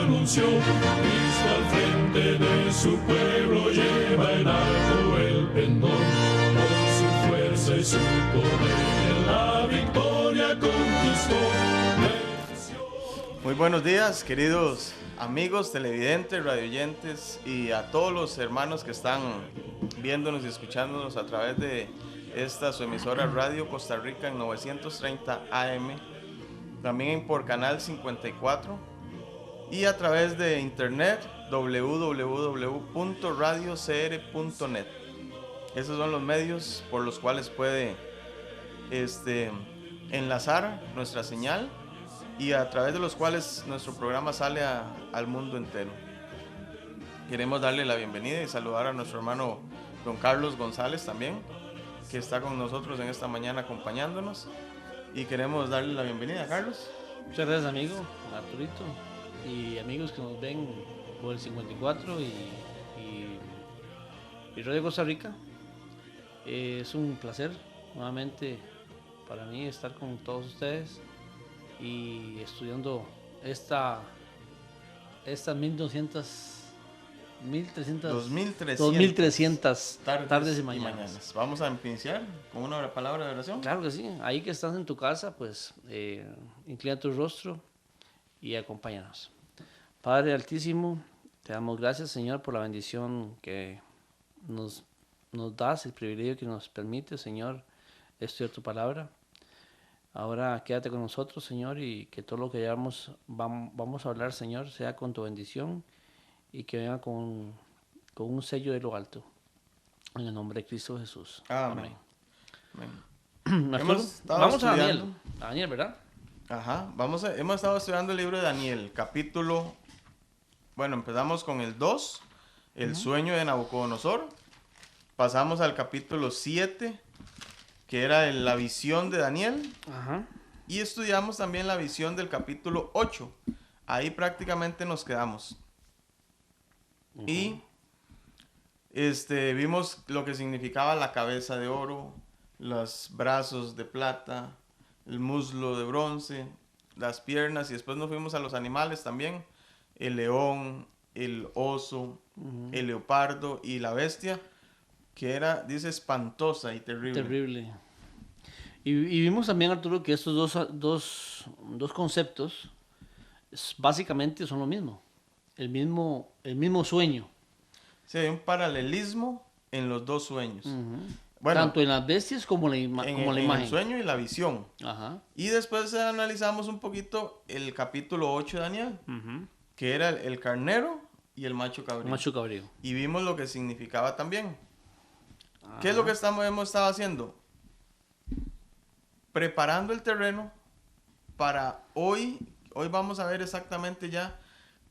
anunció, Cristo al frente de su pueblo lleva en alto el pendón, con su fuerza y su poder la victoria conquistó. Muy buenos días, queridos amigos, televidentes, radioyentes y a todos los hermanos que están viéndonos y escuchándonos a través de esta su emisora Radio Costa Rica en 930 AM, también por Canal 54 y a través de internet www.radiocr.net. Esos son los medios por los cuales puede enlazar nuestra señal y a través de los cuales nuestro programa sale al mundo entero. Queremos darle la bienvenida y saludar a nuestro hermano don Carlos González también, que está con nosotros en esta mañana acompañándonos, y queremos darle la bienvenida a Carlos. Muchas gracias, amigo Arturito, y amigos que nos ven por el 54 y Radio Costa Rica. Es un placer nuevamente para mí estar con todos ustedes y estudiando estas 2300 tardes y mañanas. Vamos a iniciar con una palabra de oración. Claro que sí. Ahí que estás en tu casa, pues inclina tu rostro y acompáñanos. Padre Altísimo, te damos gracias, Señor, por la bendición que nos das, el privilegio que nos permite, Señor, estudiar tu palabra. Ahora quédate con nosotros, Señor, y que todo lo que vamos a hablar, Señor, sea con tu bendición y que venga con un sello de lo alto. En el nombre de Cristo Jesús. Amén. Vamos a Daniel, ¿verdad? Ajá, hemos estado estudiando el libro de Daniel, empezamos con el 2, el sueño de Nabucodonosor. Pasamos al capítulo 7, que era la visión de Daniel. Ajá. Y estudiamos también la visión del capítulo 8. Ahí prácticamente nos quedamos. Y vimos lo que significaba la cabeza de oro, los brazos de plata, el muslo de bronce, las piernas, y después nos fuimos a los animales también, el león, el oso, el leopardo y la bestia, que era, dice, espantosa y terrible. Terrible. Y vimos también, Arturo, que estos dos conceptos básicamente son lo mismo. El mismo sueño. Sí, hay un paralelismo en los dos sueños. Bueno, tanto en las bestias como la imagen. En el sueño y la visión. Ajá. Y después analizamos un poquito el capítulo 8 de Daniel, que era el carnero y el macho cabrío. Y vimos lo que significaba también. Ajá. ¿Qué es lo que hemos estado haciendo? Preparando el terreno para hoy. Hoy vamos a ver exactamente ya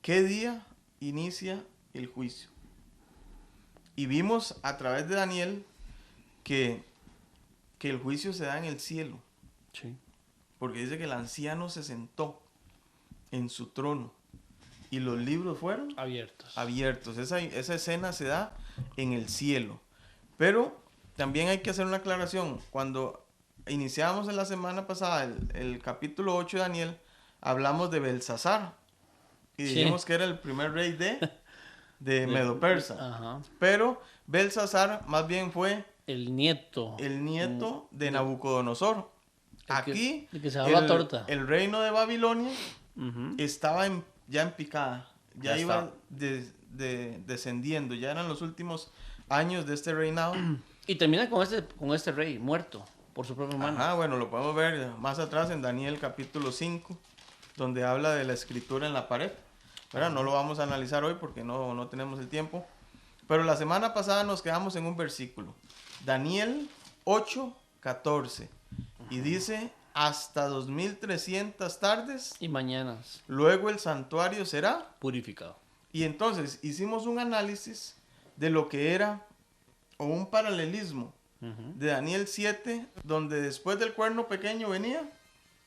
qué día inicia el juicio. Y vimos a través de Daniel que el juicio se da en el cielo. Sí. Porque dice que el anciano se sentó en su trono y los libros fueron abiertos. Esa escena se da en el cielo. Pero también hay que hacer una aclaración. Cuando iniciamos en la semana pasada el capítulo 8 de Daniel, hablamos de Belsasar. Y dijimos que era el primer rey de Medo-Persa. Ajá. Pero Belsasar más bien fue el nieto de Nabucodonosor. Aquí el que se daba la torta. El reino de Babilonia estaba ya en picada. Ya iba descendiendo. Ya eran los últimos años de este reinado. Y termina con este rey muerto por su propia mano. Ajá, bueno, lo podemos ver más atrás en Daniel capítulo 5, donde habla de la escritura en la pared. Pero no lo vamos a analizar hoy porque no tenemos el tiempo. Pero la semana pasada nos quedamos en un versículo. Daniel 8:14. Y dice, hasta 2300 tardes y mañanas. Luego el santuario será purificado. Y entonces hicimos un análisis de lo que era, o un paralelismo, de Daniel 7, donde después del cuerno pequeño venía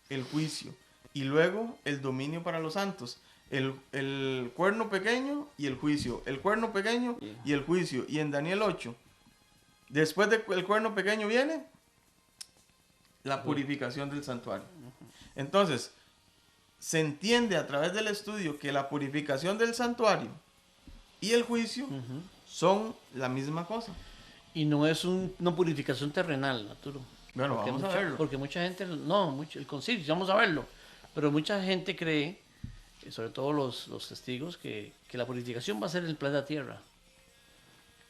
el juicio. Y luego el dominio para los santos. El cuerno pequeño y el juicio. El cuerno pequeño y el juicio. Y en Daniel 8, después del cuerno pequeño viene la purificación del santuario. Entonces, se entiende a través del estudio que la purificación del santuario y el juicio son la misma cosa. Y no es una purificación terrenal, Arturo. Bueno, vamos a verlo. Porque mucha gente, el concilio, vamos a verlo. Pero mucha gente cree, sobre todo los testigos, que la purificación va a ser en el planeta Tierra.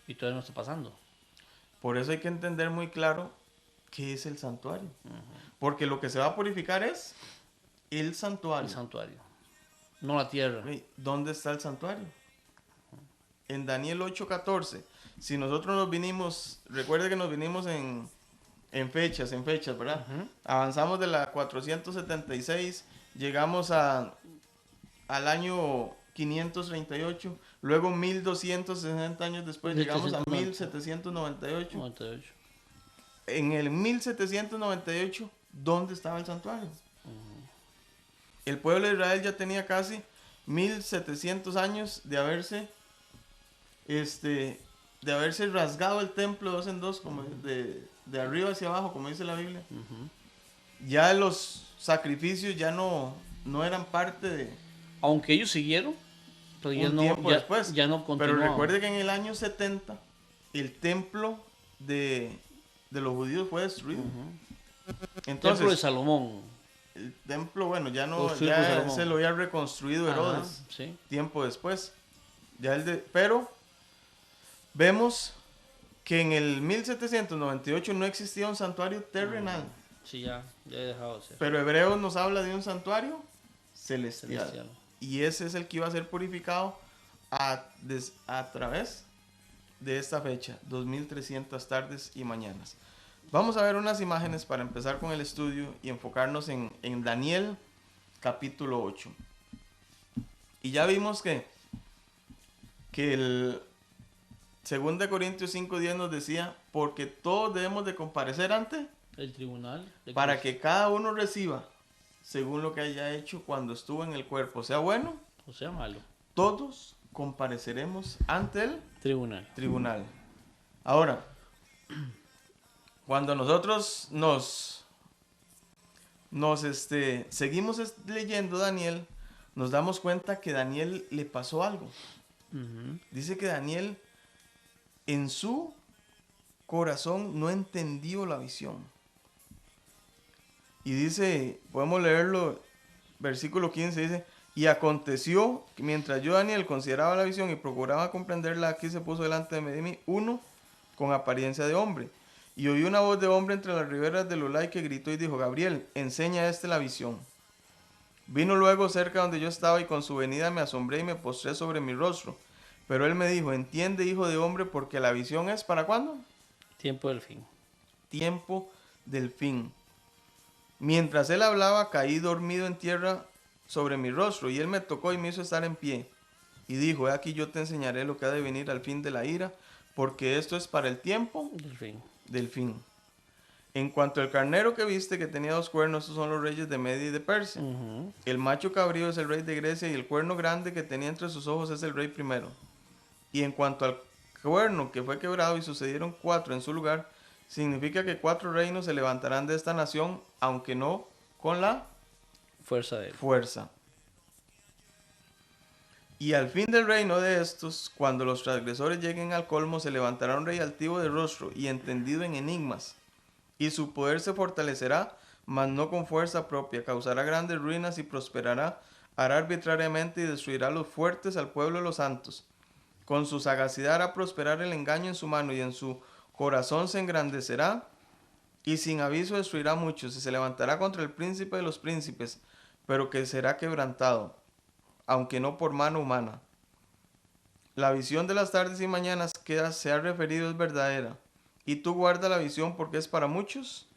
Y todavía no está pasando. Por eso hay que entender muy claro qué es el santuario. Porque lo que se va a purificar es el santuario. El santuario, no la tierra. ¿Dónde está el santuario? En Daniel 8:14. Si nosotros nos vinimos, recuerde que nos vinimos en fechas, ¿verdad? Avanzamos de la 476, llegamos al año 538, luego 1260 años después llegamos a 1798. En el 1798, ¿dónde estaba el santuario? El pueblo de Israel ya tenía casi 1700 años de haberse rasgado el templo dos en dos, como de arriba hacia abajo, como dice la Biblia. Ya los sacrificios ya no eran parte de... Aunque ellos siguieron, pero después. Ya no continuaban. Pero recuerde que en el año 70 el templo de los judíos fue destruido. Entonces, el templo de Salomón. El templo, bueno, ya se lo había reconstruido Herodes, sí. Tiempo después. Pero vemos que en el 1798 no existía un santuario terrenal. Sí, ya he dejado de ser. Pero Hebreos nos habla de un santuario celestial. Y ese es el que iba a ser purificado a través de esta fecha, 2300 tardes y mañanas. Vamos a ver unas imágenes para empezar con el estudio y enfocarnos en Daniel capítulo 8. Y ya vimos que el 2 Corintios 5:10 nos decía, porque todos debemos de comparecer ante el tribunal para que cada uno reciba según lo que haya hecho cuando estuvo en el cuerpo, sea bueno o sea malo. Todos compareceremos ante el tribunal. Ahora, cuando nosotros seguimos leyendo Daniel, nos damos cuenta que Daniel le pasó algo. Dice que Daniel en su corazón no entendió la visión. Y dice, podemos leerlo, versículo 15, dice, y aconteció que mientras yo, Daniel, consideraba la visión y procuraba comprenderla, aquí se puso delante de mí uno con apariencia de hombre. Y oí una voz de hombre entre las riberas del Ulai que gritó y dijo, Gabriel, enseña a la visión. Vino luego cerca donde yo estaba y con su venida me asombré y me postré sobre mi rostro. Pero él me dijo, entiende, hijo de hombre, porque la visión es ¿para cuándo? Tiempo del fin. Tiempo del fin. Mientras él hablaba, caí dormido en tierra sobre mi rostro, y él me tocó y me hizo estar en pie. Y dijo, he aquí yo te enseñaré lo que ha de venir al fin de la ira, porque esto es para el tiempo del fin. En cuanto al carnero que viste, que tenía 2 cuernos, estos son los reyes de Media y de Persia. El macho cabrío es el rey de Grecia, y el cuerno grande que tenía entre sus ojos es el rey primero. Y en cuanto al cuerno que fue quebrado y sucedieron 4 en su lugar, significa que 4 reinos se levantarán de esta nación, aunque no con la fuerza de él. Y al fin del reino de estos, cuando los transgresores lleguen al colmo, se levantará un rey altivo de rostro y entendido en enigmas, y su poder se fortalecerá, mas no con fuerza propia, causará grandes ruinas y prosperará, hará arbitrariamente y destruirá a los fuertes, al pueblo de los santos. Con su sagacidad hará prosperar el engaño en su mano, y en su corazón se engrandecerá, y sin aviso destruirá a muchos, y se levantará contra el príncipe de los príncipes, pero que será quebrantado, aunque no por mano humana. La visión de las tardes y mañanas que se ha referido es verdadera, y tú guarda la visión porque es para muchos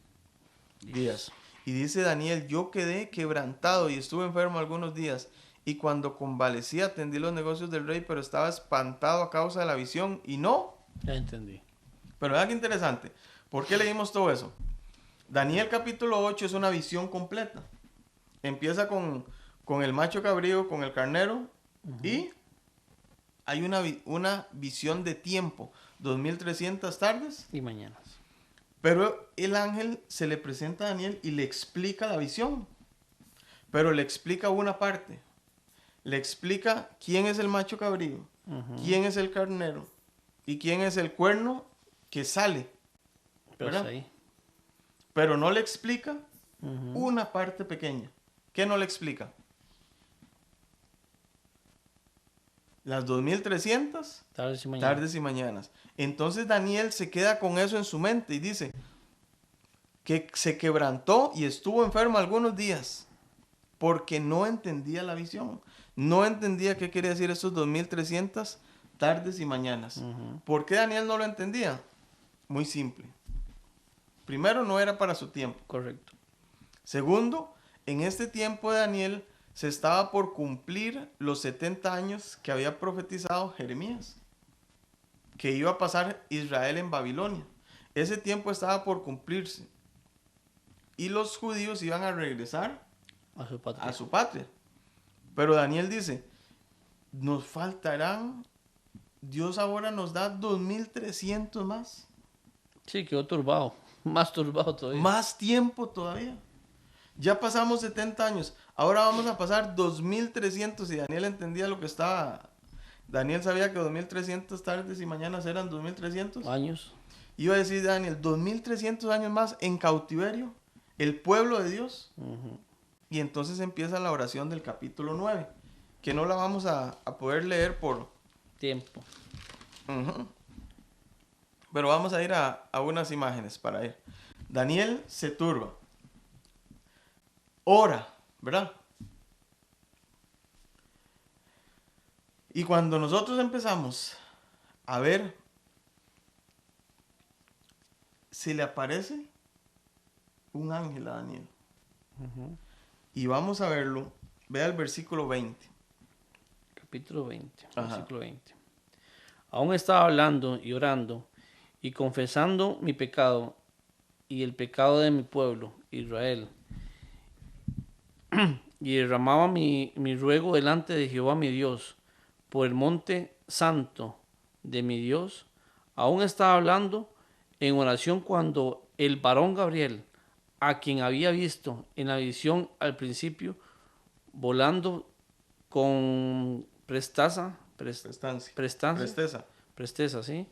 días. Y dice Daniel, yo quedé quebrantado y estuve enfermo algunos días, y cuando convalecí atendí los negocios del rey, pero estaba espantado a causa de la visión y no... Ya entendí. Pero vean qué interesante. ¿Por qué leímos todo eso? Daniel capítulo 8 es una visión completa. Empieza con el macho cabrío, con el carnero, y hay una visión de tiempo, 2300 tardes y mañanas. Pero el ángel se le presenta a Daniel y le explica la visión. pero le explica una parte. Le explica quién es el macho cabrío, quién es el carnero y quién es el cuerno que sale. ¿Verdad? Pues pero no le explica una parte pequeña. ¿Qué no le explica? Las 2300 tardes y mañanas. Entonces Daniel se queda con eso en su mente y dice que se quebrantó y estuvo enfermo algunos días porque no entendía la visión. No entendía qué quería decir esos 2300 tardes y mañanas. ¿Por qué Daniel no lo entendía? Muy simple. Primero, no era para su tiempo. Correcto. Segundo, en este tiempo de Daniel se estaba por cumplir los 70 años que había profetizado Jeremías, que iba a pasar Israel en Babilonia. Ese tiempo estaba por cumplirse y los judíos iban a regresar a su patria. Pero Daniel dice, nos faltarán, Dios ahora nos da 2300 más. Sí, quedó turbado, más turbado todavía. Más tiempo todavía. Ya pasamos 70 años, ahora vamos a pasar 2300 y Daniel entendía lo que estaba. Daniel sabía que 2300 tardes y mañanas eran 2300 años. Iba a decir Daniel, 2300 años más en cautiverio, el pueblo de Dios. Y entonces empieza la oración del capítulo 9, que no la vamos a poder leer por tiempo. Pero vamos a ir a unas imágenes para ir. Daniel se turba. Ora, ¿verdad? Y cuando nosotros empezamos a ver, se le aparece un ángel a Daniel. Y vamos a verlo. Vea el versículo 20. Capítulo 20, versículo 20. Aún estaba hablando y orando y confesando mi pecado y el pecado de mi pueblo, Israel. Y derramaba mi ruego delante de Jehová mi Dios, por el monte santo de mi Dios. Aún estaba hablando en oración cuando el varón Gabriel, a quien había visto en la visión al principio, volando con presteza, ¿sí?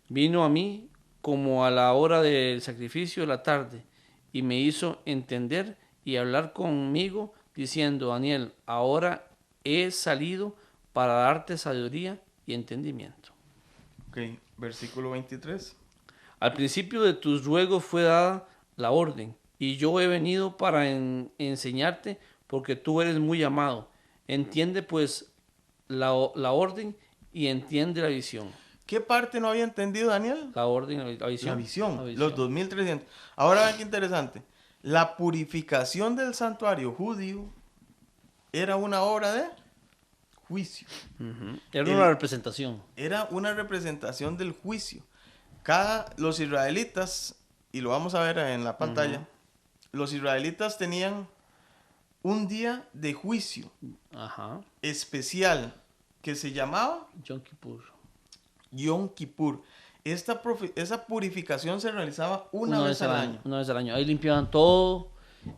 Vino a mí como a la hora del sacrificio de la tarde y me hizo entender y hablar conmigo diciendo, Daniel, ahora he salido para darte sabiduría y entendimiento. Ok, versículo 23. Al principio de tus ruegos fue dada la orden y yo he venido para enseñarte porque tú eres muy amado. Entiende pues la orden y entiende la visión. ¿Qué parte no había entendido Daniel? La orden, la visión. La visión. Los 2300. Ahora vean qué interesante. La purificación del santuario judío era una obra de juicio. Era una representación. Era una representación del juicio. Los israelitas, y lo vamos a ver en la pantalla, los israelitas tenían un día de juicio especial que se llamaba Yom Kippur. Esa purificación se realizaba una vez al año. Una vez al año. Ahí limpiaban todo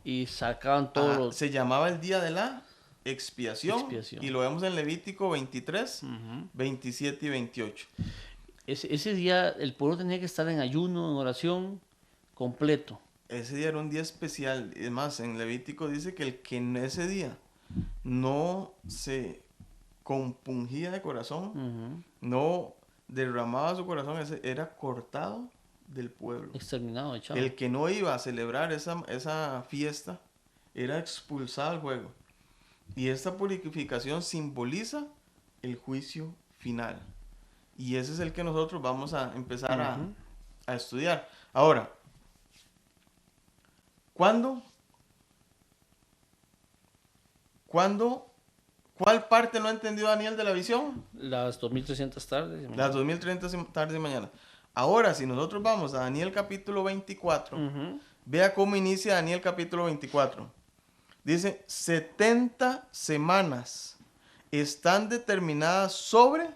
y sacaban todo. Se llamaba el día de la expiación. Y lo vemos en Levítico 23, 27 y 28. Ese día el pueblo tenía que estar en ayuno, en oración, completo. Ese día era un día especial. Es más, en Levítico dice que el que en ese día no se compungía de corazón, no derramaba su corazón, ese era cortado del pueblo. Exterminado, echado. El que no iba a celebrar esa fiesta era expulsado al juego. Y esta purificación simboliza el juicio final. Y ese es el que nosotros vamos a empezar a estudiar. Ahora, ¿cuál parte no entendió Daniel de la visión? Las 2300 tardes. Las 2300 tardes y mañana. Ahora, si nosotros vamos a Daniel capítulo 24, vea cómo inicia Daniel capítulo 24. Dice, 70 semanas están determinadas sobre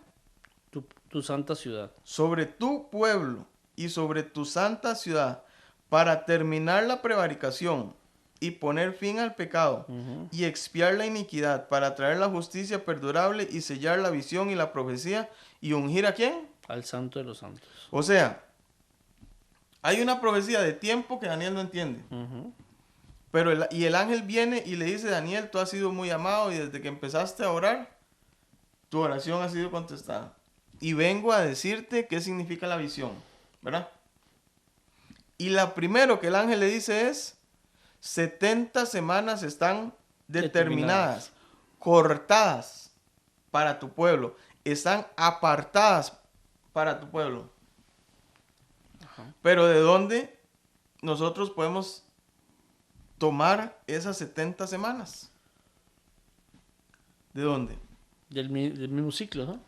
tu santa ciudad. Sobre tu pueblo y sobre tu santa ciudad para terminar la prevaricación y poner fin al pecado y expiar la iniquidad para traer la justicia perdurable y sellar la visión y la profecía y ungir ¿a quién? Al Santo de los Santos. O sea, hay una profecía de tiempo que Daniel no entiende. Pero el ángel viene y le dice, Daniel, tú has sido muy amado y desde que empezaste a orar, tu oración ha sido contestada. Y vengo a decirte qué significa la visión, ¿verdad? Y la primero que el ángel le dice es, 70 semanas están determinadas, cortadas para tu pueblo, están apartadas para tu pueblo. Pero ¿de dónde nosotros podemos tomar esas 70 semanas? ¿De dónde? Del mismo ciclo, ¿no?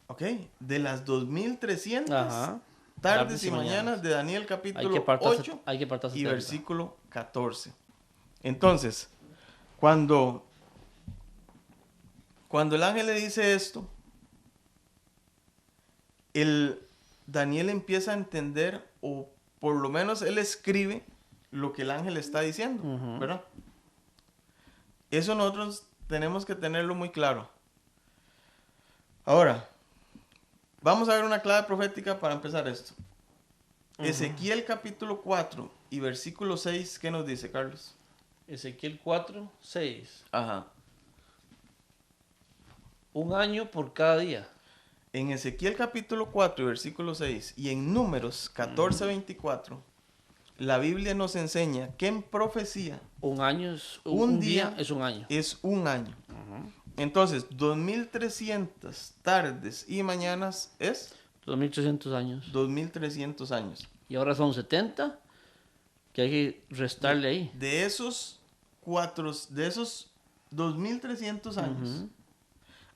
Ok, de las 2300 tardes y mañanas de Daniel capítulo 8 y versículo 14. Entonces, cuando el ángel le dice esto, Daniel empieza a entender, o por lo menos él escribe lo que el ángel está diciendo, ¿verdad? Eso nosotros tenemos que tenerlo muy claro. Ahora, vamos a ver una clave profética para empezar esto. Ezequiel capítulo 4 y versículo 6, ¿qué nos dice, Carlos? Ezequiel 4, 6. Ajá. 1 año por cada día. En Ezequiel capítulo 4 y versículo 6 y en Números 14, 24, la Biblia nos enseña que en profecía un año es un día es un año. Es un año. Entonces, 2300 tardes y mañanas es 2300 años. 2300 años. Y ahora son 70 que hay que restarle ahí. De esos 2300 años,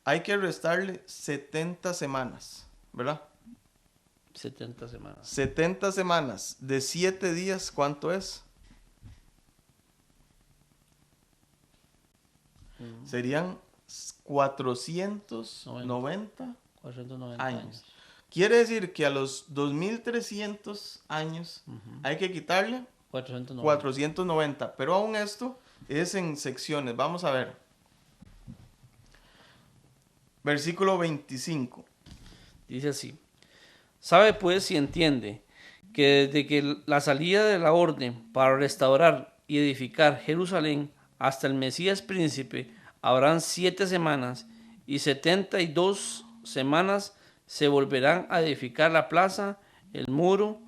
hay que restarle 70 semanas, ¿verdad? 70 semanas. 70 semanas de 7 días, ¿cuánto es? Serían 490 años. Quiere decir que a los 2300 años hay que quitarle 490. Pero aún esto es en secciones. Vamos a ver. Versículo 25. Dice así. Sabe pues y entiende que desde que la salida de la orden para restaurar y edificar Jerusalén hasta el Mesías príncipe habrán 7 semanas y 72 semanas se volverán a edificar la plaza, el muro,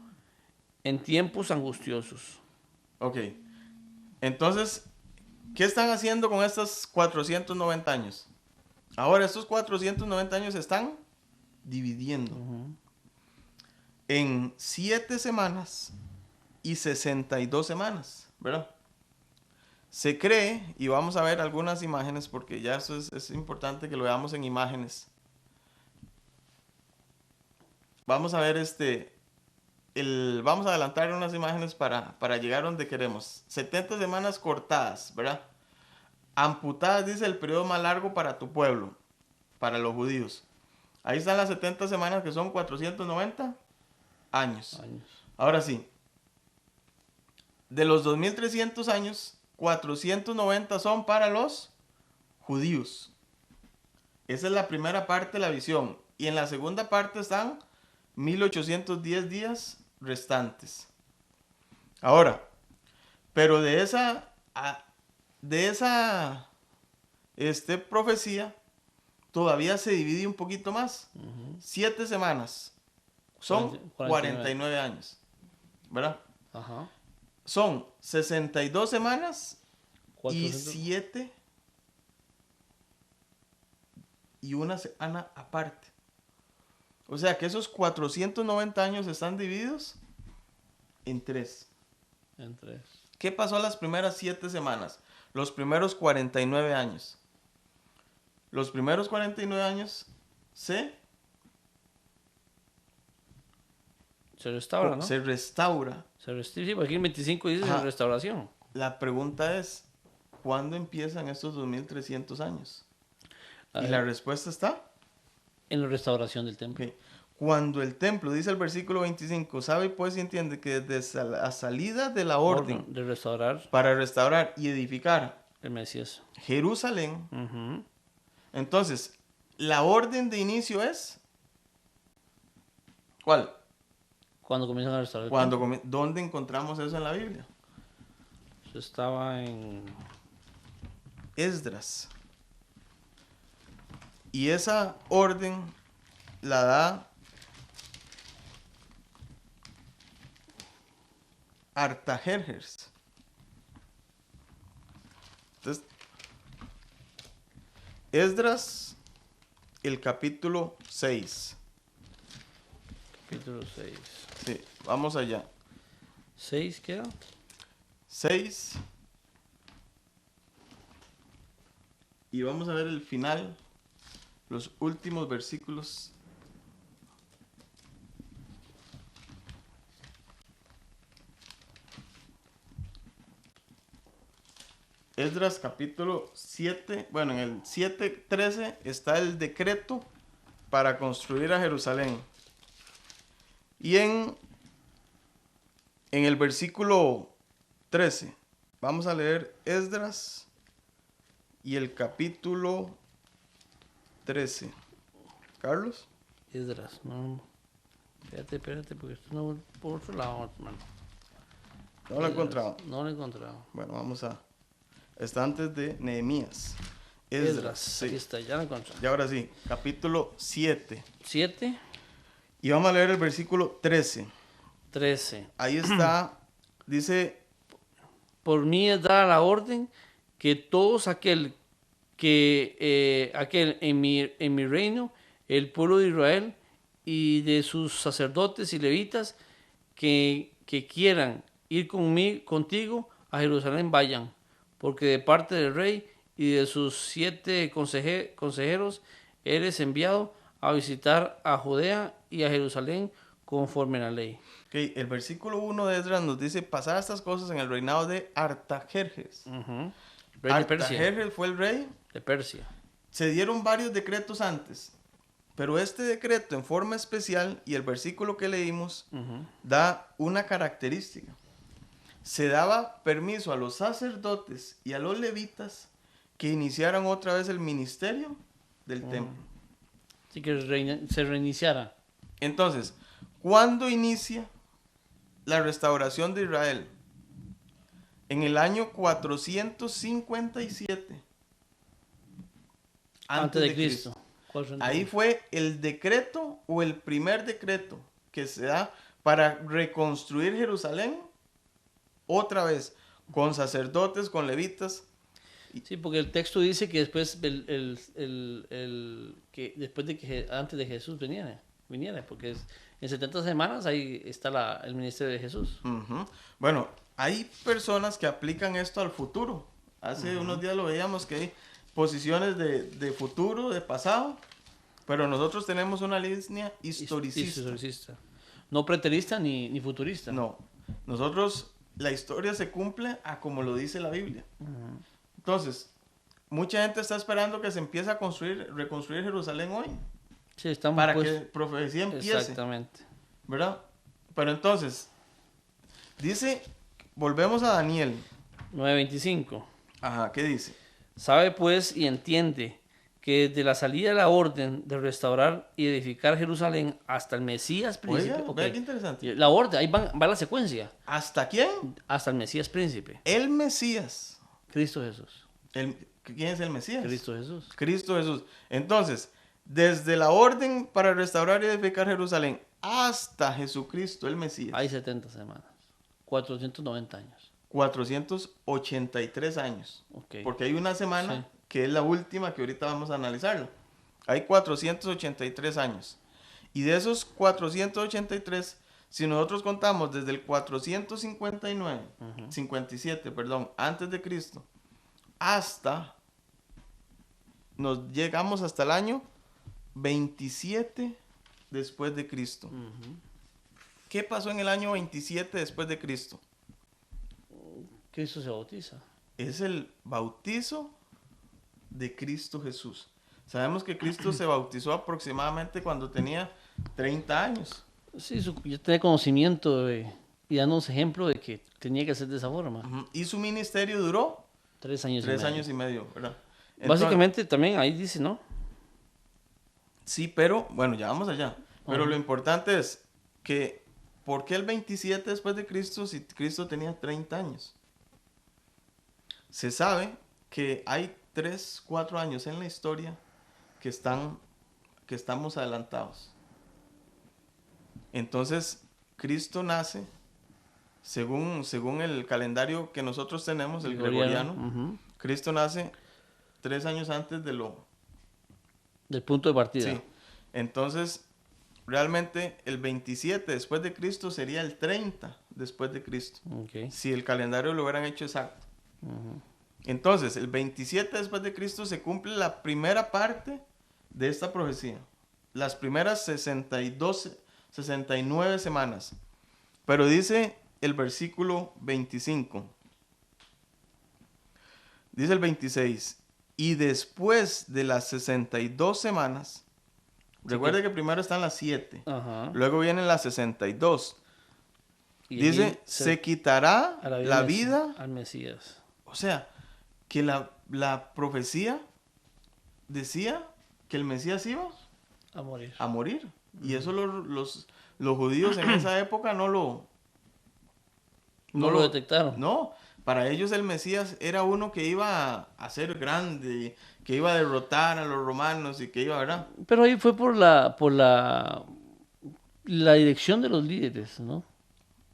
en tiempos angustiosos. Ok. Entonces, ¿qué están haciendo con estos 490 años? Ahora, estos 490 años se están dividiendo en 7 semanas y 62 semanas, ¿verdad? Se cree, y vamos a ver algunas imágenes, porque ya eso es importante que lo veamos en imágenes. Vamos a ver vamos a adelantar unas imágenes para llegar donde queremos. 70 semanas cortadas, ¿verdad? Amputadas, dice, el periodo más largo para tu pueblo, para los judíos. Ahí están las 70 semanas, que son 490 años. Ahora sí, de los 2300 años, 490 son para los judíos. Esa es la primera parte de la visión. Y en la segunda parte están 1810 días restantes. Ahora, pero de esa profecía todavía se divide un poquito más. 7 semanas son 49 años, ¿verdad? Ajá. Son 62 semanas 400. y 7 y una semana aparte. O sea que esos 490 años están divididos en 3. En 3. ¿Qué pasó las primeras 7 semanas? Los primeros 49 años. Los primeros 49 años se restaura, ¿no? Se restaura. Sí, porque aquí en 25 dice restauración. La pregunta es, ¿cuándo empiezan estos 2300 años? Y la respuesta está en la restauración del templo. Okay. cuando el templo, dice el versículo 25, sabe pues y entiende que desde la salida de la orden de restaurar, para restaurar y edificar el Mesías, Jerusalén, entonces, la orden de inicio es, ¿cuál? Cuando comienzan a restaurar ¿Dónde encontramos eso en la Biblia? Eso estaba en Esdras. Y esa orden la da Artajerjes. Entonces, Esdras, el capítulo 6. Capítulo 6. Sí, vamos allá. ¿6 qué era? 6. Y vamos a ver el final, los últimos versículos. Esdras capítulo 7, bueno, en el 7:13 está el decreto para construir a Jerusalén. Y en el versículo 13, vamos a leer Esdras y el capítulo 13. ¿Carlos? Esdras, no. Espérate, porque esto no por otro lado, hermano. ¿No lo he encontrado? No lo he encontrado. Bueno, vamos a... Está antes de Nehemías. Esdras, sí. Aquí está, ya lo encontré. Y ahora sí, capítulo 7. 7. Y vamos a leer el versículo 13. 13. Ahí está, dice... Por mí es dada la orden que todos aquel en mi reino, el pueblo de Israel y de sus sacerdotes y levitas que quieran ir contigo a Jerusalén vayan, porque de parte del rey y de sus 7 consejeros eres enviado a visitar a Judea y a Jerusalén conforme a la ley. Okay, el versículo 1 de Esdras nos dice, pasadas estas cosas en el reinado de Artajerjes. Rey de Persia. Artajerjes fue el rey De Persia. Se dieron varios decretos antes, pero este decreto en forma especial, y el versículo que leímos, da una característica. Se daba permiso a los sacerdotes y a los levitas que iniciaran otra vez el ministerio del templo. Así que se reiniciara. Entonces, ¿cuándo inicia la restauración de Israel? En el año 457 antes de Cristo. Ahí fue el decreto o el primer decreto que se da para reconstruir Jerusalén otra vez, con sacerdotes, con levitas. Sí, porque el texto dice que después antes de Jesús viniera, porque en 70 semanas ahí está el ministerio de Jesús. Bueno, hay personas que aplican esto al futuro. Hace unos días lo veíamos que hay posiciones de futuro, de pasado, pero nosotros tenemos una línea historicista. No preterista ni futurista. No, nosotros la historia se cumple a como lo dice la Biblia. Entonces, mucha gente está esperando que se empiece a reconstruir Jerusalén hoy. Sí, estamos para que profecía empiece. Exactamente. ¿Verdad? Pero entonces, dice, volvemos a Daniel. 9:25. Ajá, ¿qué dice? Sabe pues y entiende que desde la salida de la orden de restaurar y edificar Jerusalén hasta el Mesías príncipe. Oiga, vea qué interesante. La orden, ahí va la secuencia. ¿Hasta quién? Hasta el Mesías príncipe. El Mesías. Cristo Jesús. ¿Quién es el Mesías? Cristo Jesús. Cristo Jesús. Entonces, desde la orden para restaurar y edificar Jerusalén hasta Jesucristo, el Mesías. Hay 70 semanas. 490 años. 483 años. Okay. Porque hay una semana que es la última que ahorita vamos a analizarlo. Hay 483 años. Y de esos 483, si nosotros contamos desde el 57, antes de Cristo, hasta, nos llegamos hasta el año 27 después de Cristo. ¿Qué pasó en el año 27 después de Cristo? Cristo se bautiza. Es el bautizo de Cristo Jesús. Sabemos que Cristo se bautizó aproximadamente cuando tenía 30 años. Sí, ya tenía conocimiento y dándonos ejemplo de que tenía que ser de esa forma. Y su ministerio duró 3 años y medio, ¿verdad? Entonces, básicamente también ahí dice, ¿no? Sí, pero bueno, ya vamos allá. Pero lo importante es que, ¿por qué el 27 después de Cristo si Cristo tenía 30 años? Se sabe que hay 3, 4 años en la historia que estamos adelantados. Entonces, Cristo nace, según el calendario que nosotros tenemos, el gregoriano, Cristo nace 3 años antes del punto de partida. Sí. Entonces, realmente el 27 después de Cristo sería el 30 después de Cristo. Okay. Si el calendario lo hubieran hecho exacto. Entonces, el 27 después de Cristo se cumple la primera parte de esta profecía. Las primeras 69 semanas. Pero dice el versículo 25. Dice el 26. Y después de las 62 semanas, recuerde que primero están las 7, luego vienen las 62. Y dice, se quitará la vida al Mesías. O sea, que la profecía decía que el Mesías iba a morir. Y eso los judíos en esa época no lo detectaron. No, para ellos el Mesías era uno que iba a ser grande, que iba a derrotar a los romanos y que iba, ¿verdad? Pero ahí fue por la dirección de los líderes, ¿no?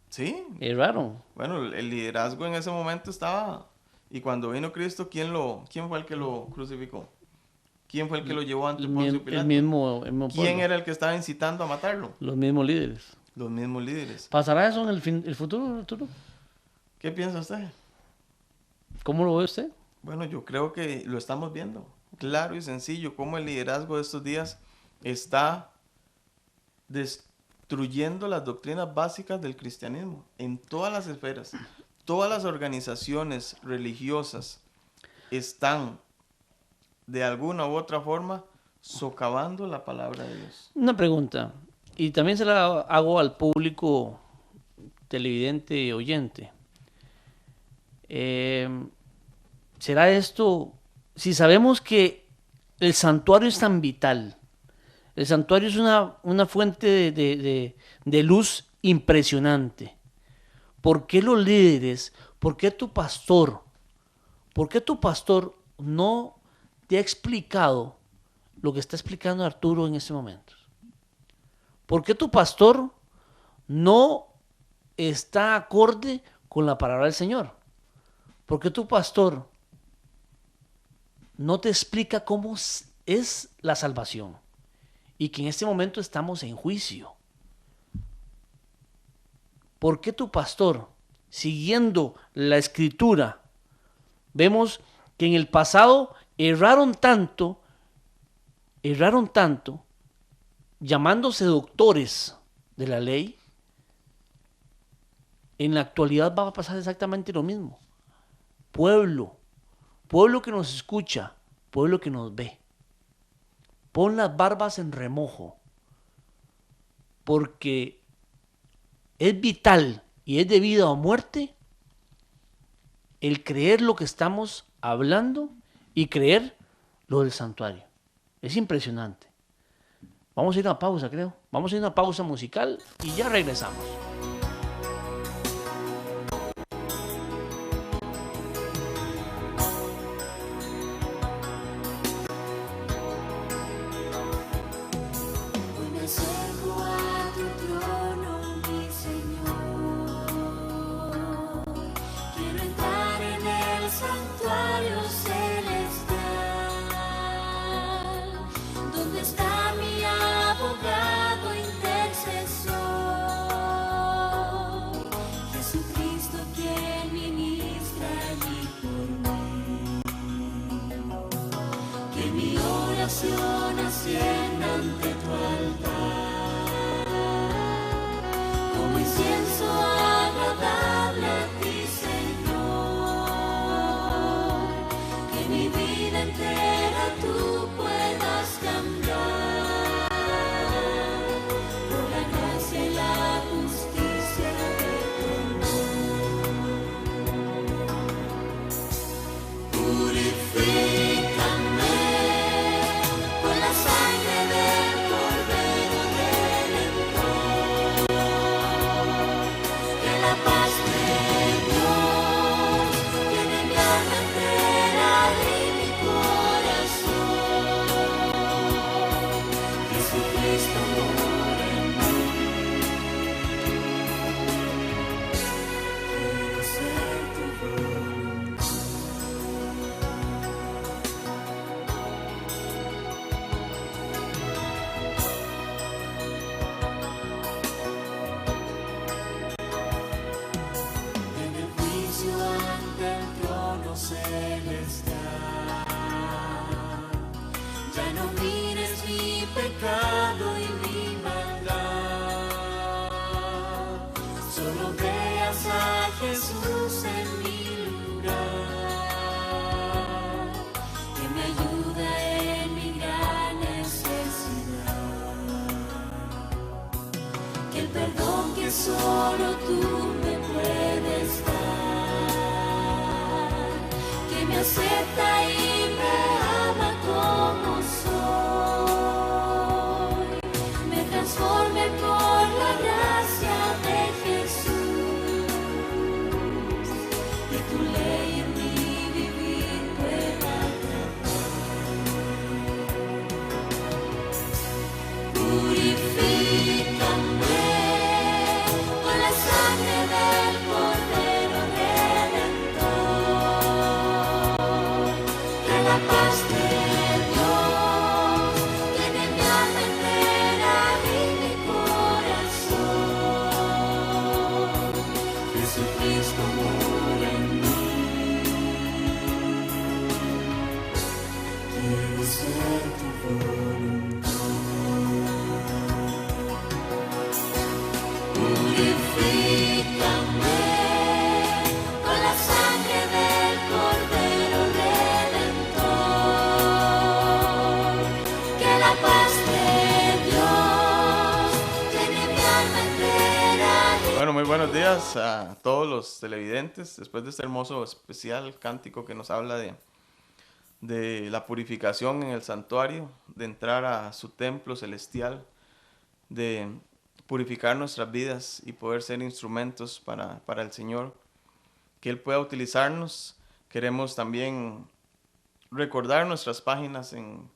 Sí. Erraron. Bueno, el liderazgo en ese momento estaba... Y cuando vino Cristo, ¿quién fue el que lo crucificó? ¿Quién fue el que lo llevó ante Poncio Pilato? El mismo ¿Quién era el que estaba incitando a matarlo? Los mismos líderes. Los mismos líderes. ¿Pasará eso en el futuro, Arturo? ¿Qué piensa usted? ¿Cómo lo ve usted? Bueno, yo creo que lo estamos viendo. Claro y sencillo, cómo el liderazgo de estos días está destruyendo las doctrinas básicas del cristianismo en todas las esferas. Todas las organizaciones religiosas están de alguna u otra forma socavando la palabra de Dios. Una pregunta, y también se la hago al público televidente y oyente. ¿Será esto, si sabemos que el santuario es tan vital, el santuario es una fuente de luz impresionante, ¿por qué los líderes, por qué tu pastor no te ha explicado lo que está explicando Arturo en este momento? ¿Por qué tu pastor no está acorde con la palabra del Señor? ¿Por qué tu pastor no te explica cómo es la salvación? Y que en este momento estamos en juicio. ¿Por qué tu pastor, siguiendo la escritura, vemos que en el pasado erraron tanto, llamándose doctores de la ley? En la actualidad va a pasar exactamente lo mismo. Pueblo que nos escucha, pueblo que nos ve, pon las barbas en remojo, porque es vital y es de vida o muerte el creer lo que estamos hablando y creer lo del santuario. Es impresionante. Vamos a ir a una pausa, creo. Vamos a ir a una pausa musical y ya regresamos. Ascienda ante tu altar, como incienso agradable a ti, Señor, que mi vida entera tú puedas que solo tú me puedes dar, que me acepta y me ama como soy, me transforme por la gracia de Jesús, que tu ley en mi vivir pueda tratar. Purifícame con la sangre del Cordero Redentor, que la paz de Dios llene mi alma entera y mi corazón. Jesucristo mora en mí, quiero ser tu voluntad. Purifícame con la sangre del Cordero Redentor, que la paz de Dios llene mi alma entera. Bueno, muy buenos días a todos los televidentes. Después de este hermoso especial cántico que nos habla de la purificación en el santuario, de entrar a su templo celestial, de purificar nuestras vidas y poder ser instrumentos para el Señor, que Él pueda utilizarnos. Queremos también recordar nuestras páginas en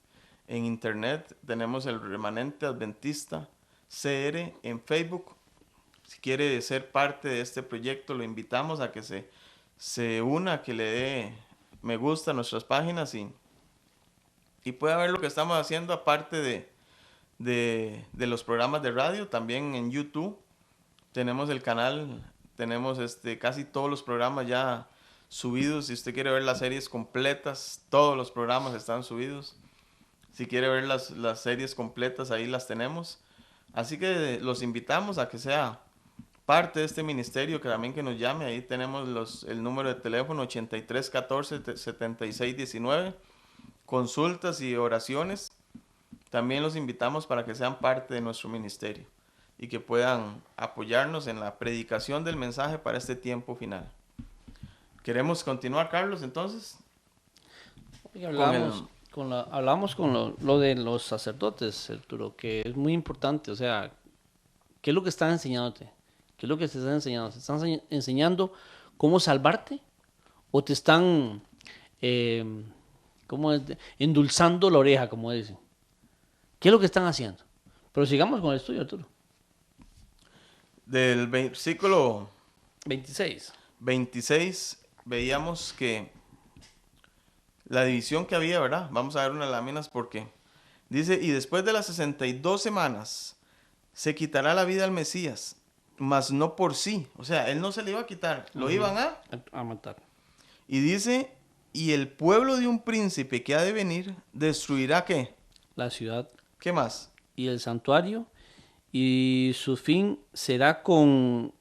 internet. Tenemos el Remanente Adventista CR en Facebook. Si quiere ser parte de este proyecto, lo invitamos a que se una, que le dé me gusta a nuestras páginas y pueda ver lo que estamos haciendo aparte de los programas de radio. También en YouTube tenemos el canal, tenemos casi todos los programas ya subidos. Si usted quiere ver las series completas, todos los programas están subidos. Si quiere ver las series completas, ahí las tenemos. Así que los invitamos a que sea parte de este ministerio, que también que nos llame. Ahí tenemos el número de teléfono 83 14 76 19, consultas y oraciones. También los invitamos para que sean parte de nuestro ministerio y que puedan apoyarnos en la predicación del mensaje para este tiempo final. ¿Queremos continuar, Carlos, entonces? Hablamos con lo de los sacerdotes, Arturo, que es muy importante. O sea, ¿qué es lo que están enseñándote? ¿Qué es lo que te están enseñando? ¿Te están enseñando cómo salvarte? ¿O te están endulzando la oreja, como dicen? ¿Qué es lo que están haciendo? Pero sigamos con el estudio, Arturo. Del versículo 26 veíamos que la división que había, ¿verdad? Vamos a ver unas láminas porque dice: y después de las 62 semanas se quitará la vida al Mesías, mas no por sí. O sea, él no se le iba a quitar, lo iban a matar. Y dice: y el pueblo de un príncipe que ha de venir destruirá ¿qué? La ciudad. ¿Qué más? Y el santuario, y su fin será con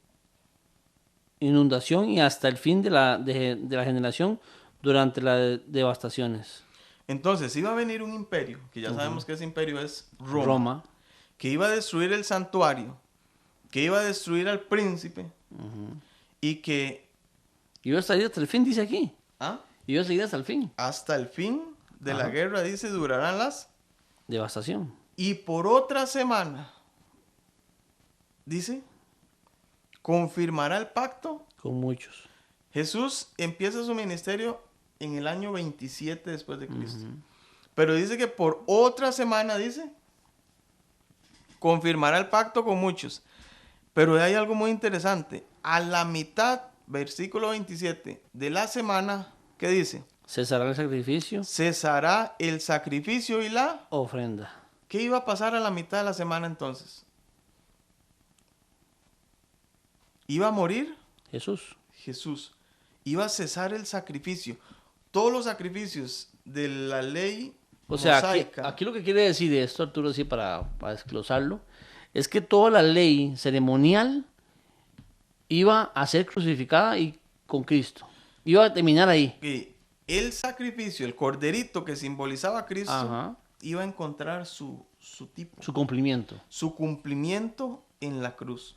inundación y hasta el fin de la generación durante las devastaciones. Entonces iba a venir un imperio, que ya sabemos que ese imperio es Roma, que iba a destruir el santuario, que iba a destruir al príncipe, y que iba a salir hasta el fin, dice aquí. Iba a seguir hasta el fin. Hasta el fin de la guerra, dice, durarán las devastación. Y por otra semana, dice, confirmará el pacto con muchos. Jesús empieza su ministerio en el año 27 después de Cristo. Pero dice que por otra semana, dice, confirmará el pacto con muchos. Pero hay algo muy interesante. A la mitad, versículo 27 de la semana, ¿qué dice? Cesará el sacrificio. Cesará el sacrificio y la ofrenda. ¿Qué iba a pasar a la mitad de la semana entonces? ¿Iba a morir? Jesús. Iba a cesar el sacrificio. Todos los sacrificios de la ley mosaica. Aquí lo que quiere decir esto, Arturo, sí, para desglosarlo, es que toda la ley ceremonial iba a ser crucificada y con Cristo. Iba a terminar ahí. Y el sacrificio, el corderito que simbolizaba a Cristo, iba a encontrar su tipo. Su cumplimiento. Su cumplimiento en la cruz.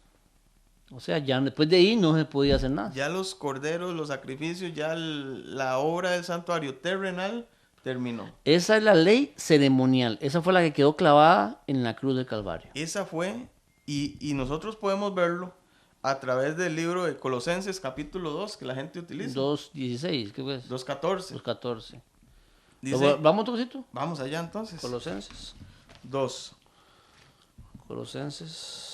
O sea, ya después de ahí no se podía hacer nada. Ya los corderos, los sacrificios, ya la obra del santuario terrenal terminó. Esa es la ley ceremonial. Esa fue la que quedó clavada en la cruz del Calvario. Esa fue, y nosotros podemos verlo a través del libro de Colosenses capítulo 2 que la gente utiliza. 2.16, ¿qué fue? 2.14. 2.14. Dice, ¿Vamos, Tomasito? vamos allá entonces. Colosenses. 2. Colosenses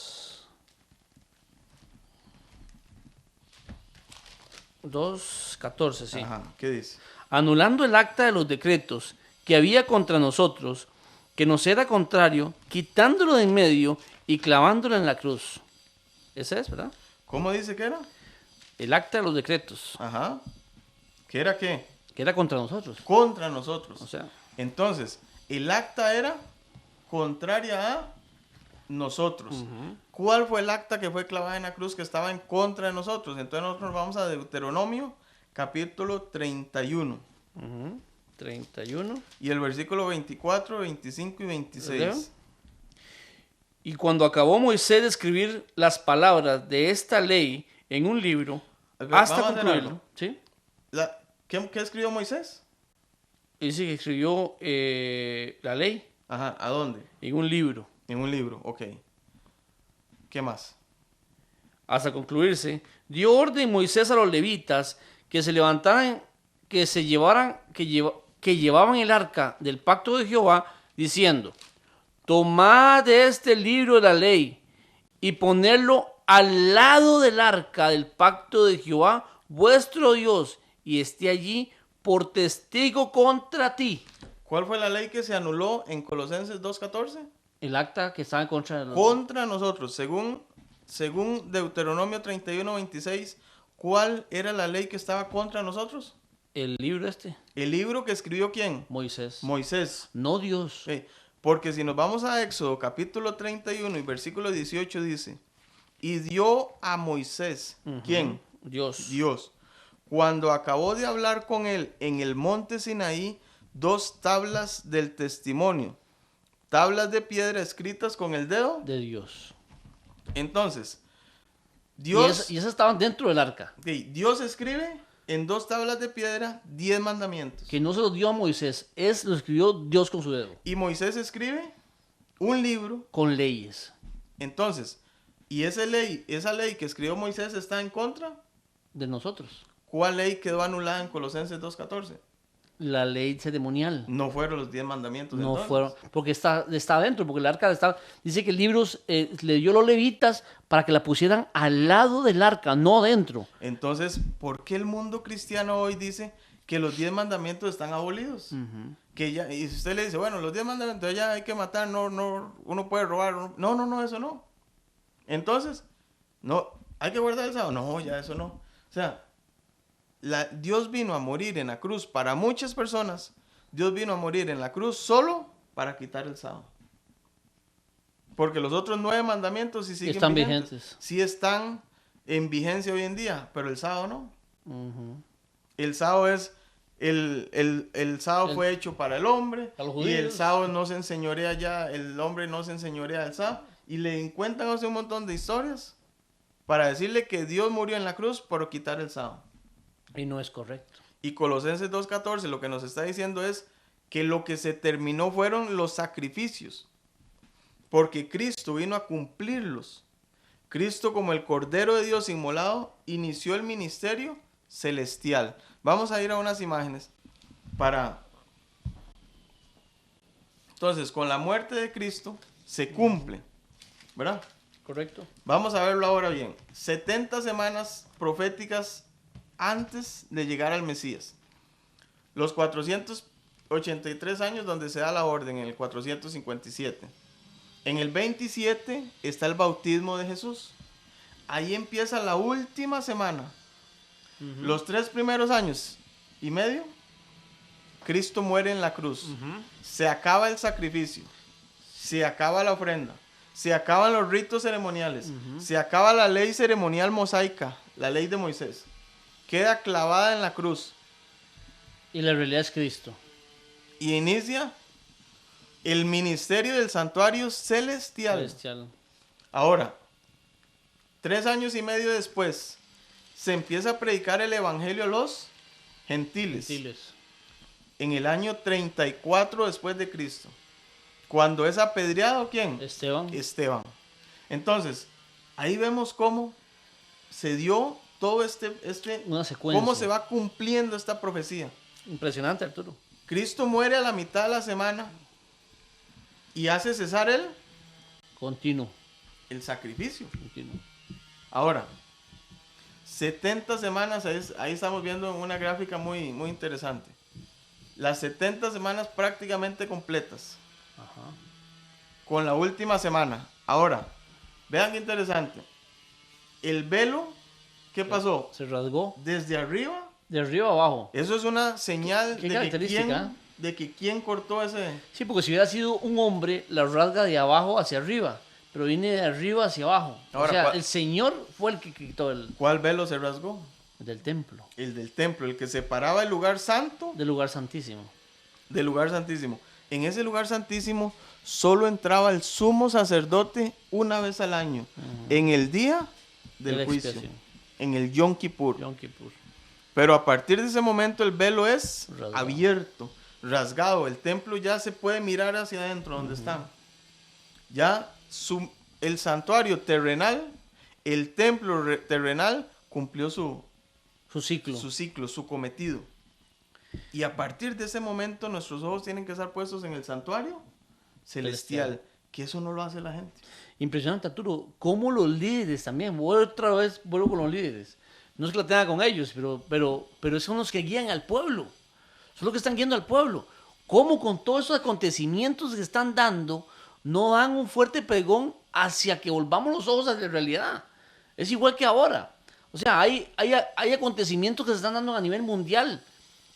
2.14, sí. Ajá, ¿qué dice? Anulando el acta de los decretos que había contra nosotros, que nos era contrario, quitándolo de en medio y clavándolo en la cruz. Ese es, ¿verdad? ¿Cómo dice que era? El acta de los decretos, Ajá. ¿Qué era qué? que era contra nosotros. Contra nosotros. O sea, Entonces, el acta era contraria a nosotros. ¿Cuál fue el acta que fue clavada en la cruz que estaba en contra de nosotros? Entonces nosotros vamos a Deuteronomio capítulo 31. 31. Y el versículo 24, 25 y 26. ¿Leo? Y cuando acabó Moisés de escribir las palabras de esta ley en un libro, Vamos a hasta hacer concluirlo, algo. ¿sí? ¿Qué escribió Moisés? Dice que escribió la ley Ajá, ¿a dónde? en un libro. En un libro, ok. ¿Qué más? Hasta concluirse, dio orden Moisés a los levitas que se levantaran, que llevaban el arca del pacto de Jehová, diciendo: tomad de este libro de la ley y ponerlo al lado del arca del pacto de Jehová, vuestro Dios, y esté allí por testigo contra ti. ¿Cuál fue la ley que se anuló en Colosenses 2.14? El acta que estaba en contra de nosotros. Contra nosotros, según Deuteronomio 31:26, ¿cuál era la ley que estaba contra nosotros? El libro este. El libro que escribió ¿quién? Moisés. Moisés. No Dios. Sí, porque si nos vamos a Éxodo capítulo 31 y versículo 18 dice, y dio a Moisés, ¿quién? Dios. Dios. Cuando acabó de hablar con él en el monte Sinaí, 2 tablas del testimonio, tablas de piedra escritas con el dedo De Dios. Entonces, Dios, Y esas estaban dentro del arca. okay, Dios escribe en 2 tablas de piedra 10 mandamientos. Que no se los dio a Moisés. Lo escribió Dios con su dedo. Y Moisés escribe un libro. Con leyes. Entonces, y esa ley que escribió Moisés está en contra. De nosotros. ¿Cuál ley quedó anulada en Colosenses 2.14? La ley ceremonial. No fueron los 10 mandamientos. No entonces. fueron, porque está adentro, porque el arca está, dice que el libro le dio los levitas para que la pusieran al lado del arca, no dentro. Entonces, ¿por qué el mundo cristiano hoy dice que los 10 mandamientos están abolidos? Que ya, y si usted le dice, bueno, los 10 mandamientos ya hay que matar, no, uno puede robar. No, eso no. Entonces, no, hay que guardar el sábado. No, ya eso no. O sea, Dios vino a morir en la cruz para muchas personas. Dios vino a morir en la cruz solo para quitar el sábado. Porque los otros 9 mandamientos sí siguen Están vigentes. vigentes. Sí están en vigencia hoy en día, pero el sábado no. El sábado es el sábado fue hecho para el hombre a los y el judíos. sábado no se enseñorea ya, el hombre no se enseñorea del sábado y le encuentran a usted un montón de historias para decirle que Dios murió en la cruz por quitar el sábado. Y no es correcto. Y Colosenses 2.14 lo que nos está diciendo es que lo que se terminó fueron los sacrificios, porque Cristo vino a cumplirlos. Cristo, como el Cordero de Dios inmolado, inició el ministerio celestial. Vamos a ir a unas imágenes para... Entonces, con la muerte de Cristo se cumple, ¿verdad? Correcto. Vamos a verlo ahora bien. 70 semanas proféticas antes de llegar al Mesías. Los 483 años donde se da la orden, en el 457. En el 27 está el bautismo de Jesús. Ahí empieza la última semana. Los 3 primeros años y medio, Cristo muere en la cruz. Se acaba el sacrificio. Se acaba la ofrenda. Se acaban los ritos ceremoniales. Se acaba la ley ceremonial mosaica, la ley de Moisés. Queda clavada en la cruz. Y la realidad es Cristo. Y inicia el ministerio del santuario celestial. Celestial. Ahora, 3 años y medio después, se empieza a predicar el evangelio a los gentiles. En el año 34 después de Cristo. Cuando es apedreado, ¿quién? Esteban. Entonces, ahí vemos cómo se dio todo una secuencia. Cómo se va cumpliendo esta profecía. Impresionante, Arturo. Cristo muere a la mitad de la semana y hace cesar el sacrificio. Continuo. Ahora, 70 semanas, ahí estamos viendo una gráfica muy, muy interesante. Las 70 semanas prácticamente completas. Ajá. Con la última semana. Ahora, vean qué interesante. El velo, ¿qué pasó? Se rasgó. Desde arriba. De arriba a abajo. Eso es una señal de que quién cortó ese... Sí, porque si hubiera sido un hombre, la rasga de abajo hacia arriba. Pero viene de arriba hacia abajo. Ahora, o sea, el Señor fue el que quitó el... ¿Cuál velo se rasgó? El del templo. El del templo, el que separaba el lugar santo... Del lugar santísimo. Del lugar santísimo. En ese lugar santísimo solo entraba el sumo sacerdote una vez al año. En el día del juicio. En el Yom Kippur. Pero a partir de ese momento el velo es abierto, rasgado. El templo ya se puede mirar hacia adentro donde están. Ya el santuario terrenal, el templo terrenal cumplió su ciclo, su cometido. Y a partir de ese momento nuestros ojos tienen que estar puestos en el santuario celestial. Que eso no lo hace la gente. Impresionante, Arturo. Cómo los líderes también, otra vez vuelvo con los líderes. No es que lo tenga con ellos, pero son los que guían al pueblo. Son los que están guiando al pueblo. Cómo con todos esos acontecimientos que están dando, no dan un fuerte pregón hacia que volvamos los ojos hacia la realidad. Es igual que ahora. O sea, hay acontecimientos que se están dando a nivel mundial,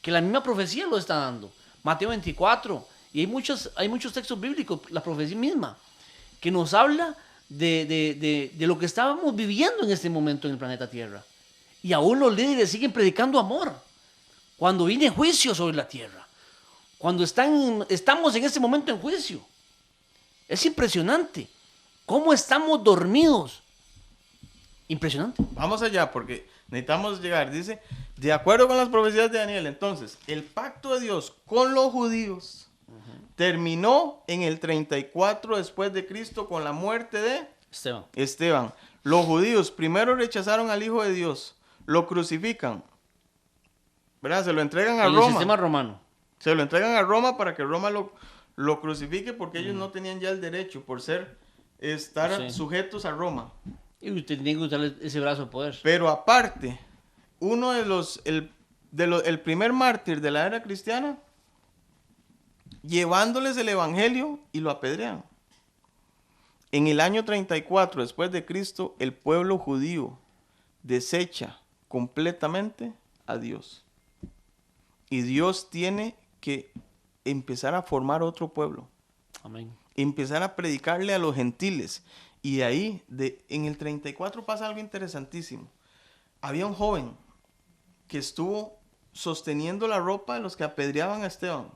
que la misma profecía lo está dando. Mateo 24, y hay muchos textos bíblicos, la profecía misma, que nos habla de lo que estábamos viviendo en este momento en el planeta Tierra. Y aún los líderes siguen predicando amor. Cuando viene juicio sobre la tierra. Cuando estamos en este momento en juicio. Es impresionante. ¿Cómo estamos dormidos? Impresionante. Vamos allá porque necesitamos llegar. Dice, de acuerdo con las profecías de Daniel, entonces, el pacto de Dios con los judíos terminó en el 34 después de Cristo con la muerte de Esteban. Los judíos primero rechazaron al Hijo de Dios. Lo crucifican, ¿verdad? Se lo entregan a Roma. El sistema romano. Se lo entregan a Roma para que Roma lo crucifique porque ellos no tenían ya el derecho por estar sujetos a Roma. Y usted tiene que usar ese brazo de poder. Pero aparte, uno el primer mártir de la era cristiana, llevándoles el evangelio y lo apedrean. En el año 34 después de Cristo, el pueblo judío desecha completamente a Dios. Y Dios tiene que empezar a formar otro pueblo. Amén. Empezar a predicarle a los gentiles. Y de ahí, en el 34 pasa algo interesantísimo. Había un joven que estuvo sosteniendo la ropa de los que apedreaban a Esteban.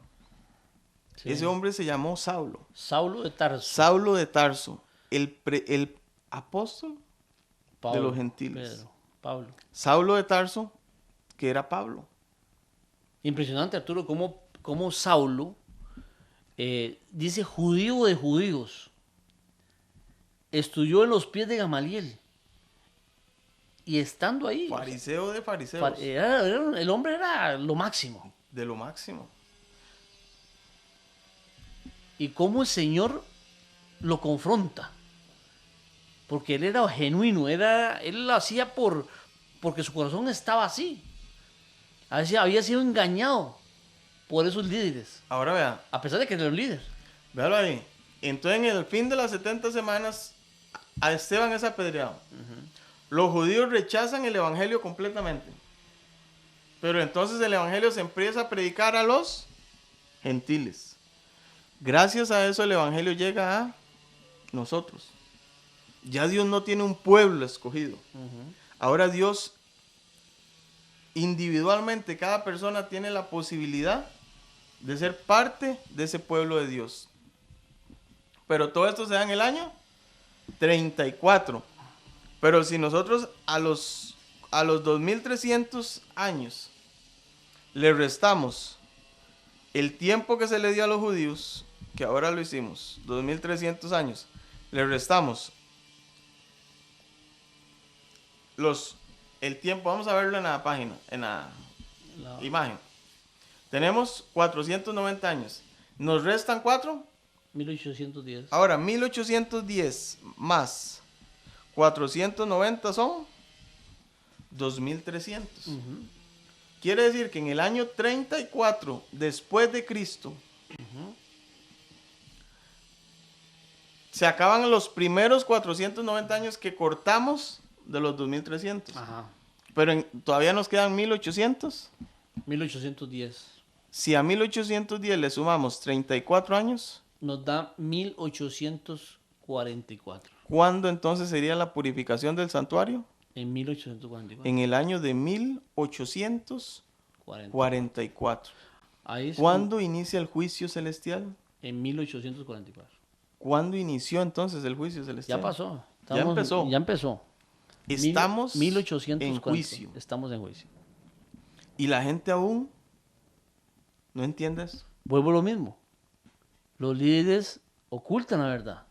Sí. Ese hombre se llamó Saulo. Saulo de Tarso. Saulo de Tarso. El apóstol de los gentiles. Pablo. Saulo de Tarso, que era Pablo. Impresionante, Arturo, cómo Saulo dice judío de judíos. Estudió en los pies de Gamaliel. Y estando ahí. Fariseo de fariseos. El hombre era lo máximo. De lo máximo. Y cómo el Señor lo confronta. Porque él era genuino, él lo hacía porque su corazón estaba así. Había sido engañado por esos líderes. Ahora vea. A pesar de que era el líder. Véalo ahí. Entonces en el fin de las 70 semanas, a Esteban es apedreado. Los judíos rechazan el evangelio completamente. Pero entonces el evangelio se empieza a predicar a los gentiles. Gracias a eso el evangelio llega a nosotros. Ya Dios no tiene un pueblo escogido. Ahora Dios, individualmente, cada persona tiene la posibilidad de ser parte de ese pueblo de Dios. Pero todo esto se da en el año 34. Pero si nosotros a los 2300 años le restamos el tiempo que se le dio a los judíos, que ahora lo hicimos, 2300 años, le restamos el tiempo, vamos a verlo en la página, en la imagen. Tenemos 490 años. ¿Nos restan 4? 1810. Ahora, 1810 más 490 son 2300. Quiere decir que en el año 34 después de Cristo se acaban los primeros 490 años que cortamos de los 2300. Pero todavía nos quedan 1800. 1810. Si a 1810 le sumamos 34 años, nos da 1844. ¿Cuándo entonces sería la purificación del santuario? En 1844. En el año de 1844. ¿Cuándo inicia el juicio celestial? En 1844. ¿Cuándo inició entonces el juicio celestial? Ya pasó. Ya empezó. Estamos 1844. en juicio. Estamos en juicio. Y la gente aún no entiende eso. Vuelvo a lo mismo. Los líderes ocultan la verdad.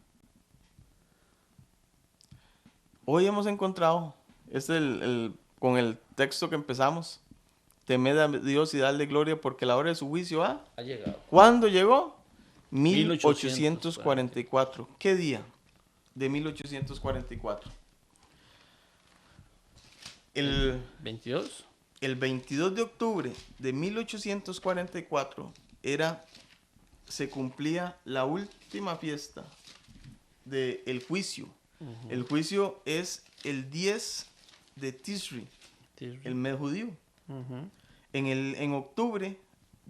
Hoy hemos encontrado, con el texto que empezamos, temed a Dios y darle gloria porque la hora de su juicio ha llegado. ¿Cuándo llegó? 1844. ¿Qué día de 1844? El 22. El 22 de octubre de 1844 se cumplía la última fiesta del juicio. El juicio es el 10 de Tishri, el mes judío. En octubre,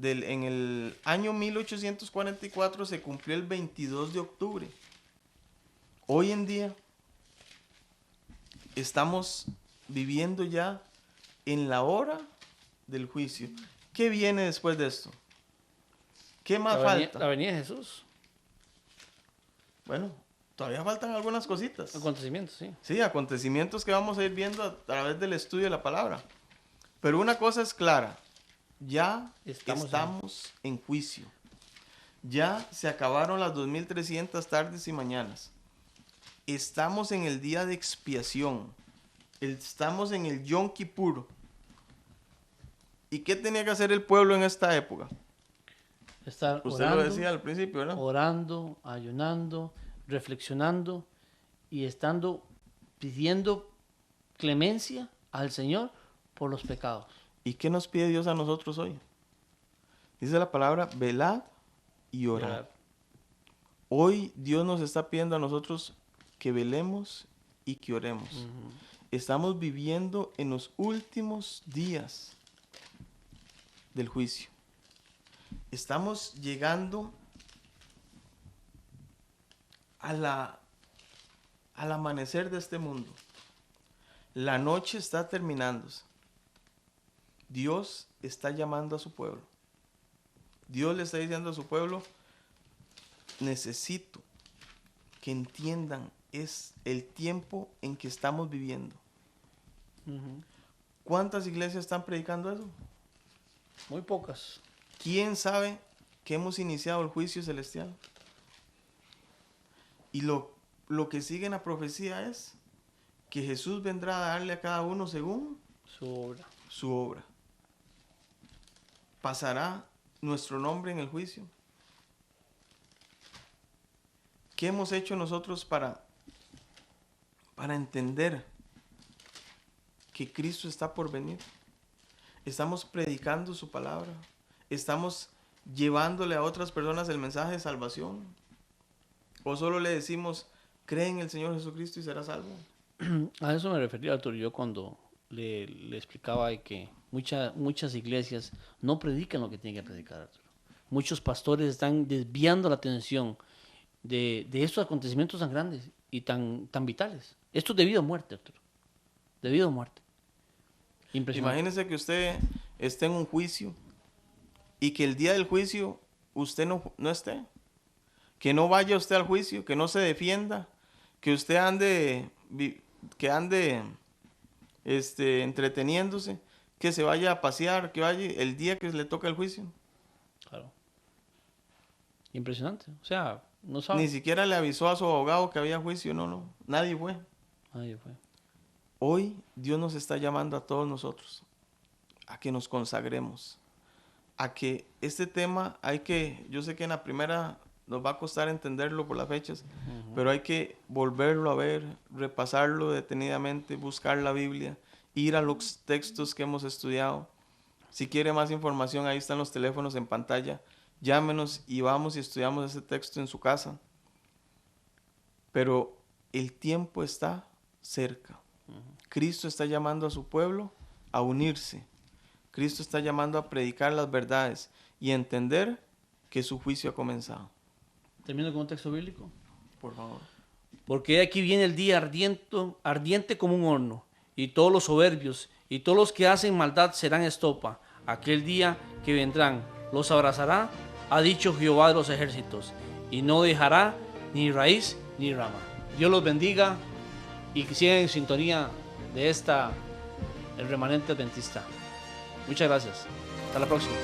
en el año 1844 se cumplió el 22 de octubre. Hoy en día estamos viviendo ya en la hora del juicio. ¿Qué viene después de esto? ¿Qué más falta? La venida de Jesús. Bueno, todavía faltan algunas cositas. Acontecimientos, sí. Sí, acontecimientos que vamos a ir viendo a través del estudio de la palabra. Pero una cosa es clara. Ya estamos en juicio. Ya se acabaron las 2300 tardes y mañanas. Estamos en el día de expiación. Estamos en el Yom Kippur. ¿Y qué tenía que hacer el pueblo en esta época? Estar Usted orando, lo decía al principio, ¿verdad? Orando, ayunando, reflexionando y pidiendo clemencia al Señor por los pecados. ¿Y qué nos pide Dios a nosotros hoy? Dice la palabra, velad y orad. Hoy Dios nos está pidiendo a nosotros que velemos y que oremos. Estamos viviendo en los últimos días del juicio. Estamos llegando al amanecer de este mundo. La noche está terminándose. Dios está llamando a su pueblo. Dios le está diciendo a su pueblo, necesito que entiendan es el tiempo en que estamos viviendo. ¿Cuántas iglesias están predicando eso? Muy pocas. ¿Quién sabe que hemos iniciado el juicio celestial? Y lo que sigue en la profecía es que Jesús vendrá a darle a cada uno según su obra. ¿Pasará nuestro nombre en el juicio? ¿Qué hemos hecho nosotros para entender que Cristo está por venir? Estamos predicando su palabra. Estamos llevándole a otras personas el mensaje de salvación. O solo le decimos, cree en el Señor Jesucristo y serás salvo. A eso me refería, Arturo, yo cuando le explicaba que muchas iglesias no predican lo que tienen que predicar, Arturo. Muchos pastores están desviando la atención de estos acontecimientos tan grandes y tan vitales. Esto es debido a muerte, Arturo. Debido a muerte. Impresionante. Imagínese que usted esté en un juicio y que el día del juicio usted no esté. Que no vaya usted al juicio, que no se defienda, que usted ande que ande entreteniéndose, que se vaya a pasear, que vaya el día que le toca el juicio. Claro. Impresionante. O sea, no sabe. Ni siquiera le avisó a su abogado que había juicio, no. Nadie fue. Nadie fue. Hoy Dios nos está llamando a todos nosotros a que nos consagremos, a que este tema yo sé que en la primera nos va a costar entenderlo por las fechas, pero hay que volverlo a ver, repasarlo detenidamente, buscar la Biblia, ir a los textos que hemos estudiado. Si quiere más información, ahí están los teléfonos en pantalla. Llámenos y vamos y estudiamos ese texto en su casa. Pero el tiempo está cerca. Cristo está llamando a su pueblo a unirse. Cristo está llamando a predicar las verdades y a entender que su juicio ha comenzado. Termino con un texto bíblico. Por favor. Porque aquí viene el día ardiente como un horno, y todos los soberbios y todos los que hacen maldad serán estopa. Aquel día que vendrán los abrazará, ha dicho Jehová de los ejércitos, y no dejará ni raíz ni rama. Dios los bendiga y que sigan en sintonía de el remanente adventista. Muchas gracias. Hasta la próxima.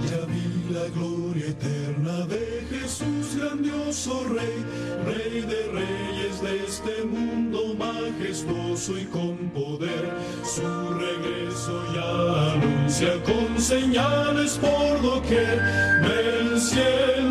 Ya vi la gloria eterna de Jesús, grandioso Rey, Rey de reyes de este mundo, majestuoso y con poder. Su regreso ya anuncia con señales por doquier. Del cielo